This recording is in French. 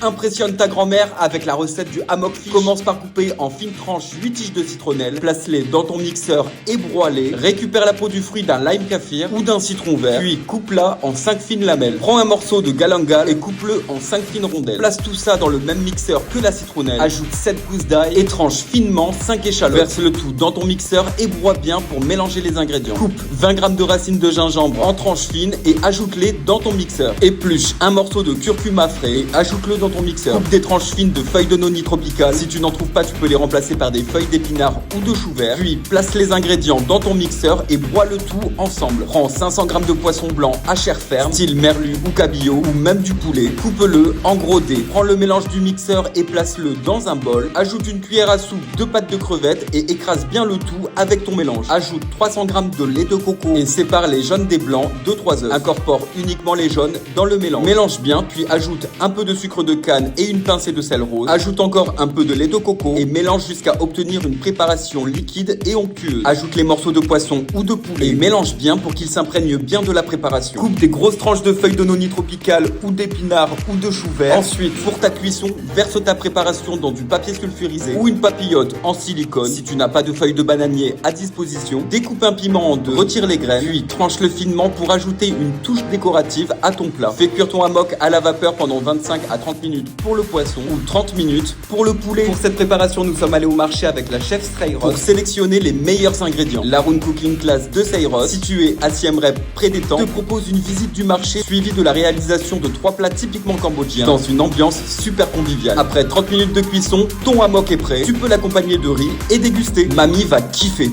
Impressionne ta grand-mère avec la recette du hammock fish. Commence par couper en fines tranches 8 tiges de citronnelle, place-les dans ton mixeur et broie-les. Récupère la peau du fruit d'un lime kaffir ou d'un citron vert, puis coupe-la en 5 fines lamelles. Prends un morceau de galangal et coupe-le en 5 fines rondelles. Place tout ça dans le même mixeur que la citronnelle, ajoute 7 gousses d'ail et tranche finement 5 échalotes. Verse le tout dans ton mixeur et broie bien pour mélanger les ingrédients. Coupe 20 g de racines de gingembre en tranches fines et ajoute-les dans ton mixeur. Épluche un morceau de curcuma frais et ajoute-le dans ton mixeur. Coupe des tranches fines de feuilles de noni tropicales. Si tu n'en trouves pas, tu peux les remplacer par des feuilles d'épinards ou de chou vert. Puis place les ingrédients dans ton mixeur et broie le tout ensemble. Prends 500 g de poisson blanc à chair ferme, style merlu ou cabillaud ou même du poulet. Coupe-le en gros dés. Prends le mélange du mixeur et place-le dans un bol. Ajoute une cuillère à soupe de pâte de crevettes et écrase bien le tout avec ton mélange. Ajoute 300 g de lait de coco et sépare les jaunes des blancs de 3 œufs. Incorpore uniquement les jaunes dans le mélange. Mélange bien, puis ajoute un peu de sucre de canne et une pincée de sel rose. Ajoute encore un peu de lait de coco et mélange jusqu'à obtenir une préparation liquide et onctueuse. Ajoute les morceaux de poisson ou de poulet et mélange bien pour qu'ils s'imprègnent bien de la préparation. Coupe des grosses tranches de feuilles de noni tropicales ou d'épinards ou de chou vert. Ensuite, pour ta cuisson, verse ta préparation dans du papier sulfurisé ou une papillote en silicone. Si tu n'as pas de feuilles de bananier à disposition, découpe un piment en deux, retire les graines, puis tranche-le finement pour ajouter une touche décorative à ton plat. Fais cuire ton hammock à la vapeur pendant 25 à 30 minutes pour le poisson ou 30 minutes pour le poulet. Pour cette préparation, nous sommes allés au marché avec la chef Seyros pour sélectionner les meilleurs ingrédients. La Room Cooking Class de Seyros, située à Siem Reap près d'Étang, te propose une visite du marché suivie de la réalisation de 3 plats typiquement cambodgiens dans une ambiance super conviviale. Après 30 minutes de cuisson, ton hammock est prêt. Tu peux l'accompagner de riz et déguster. Mamie va kiffer.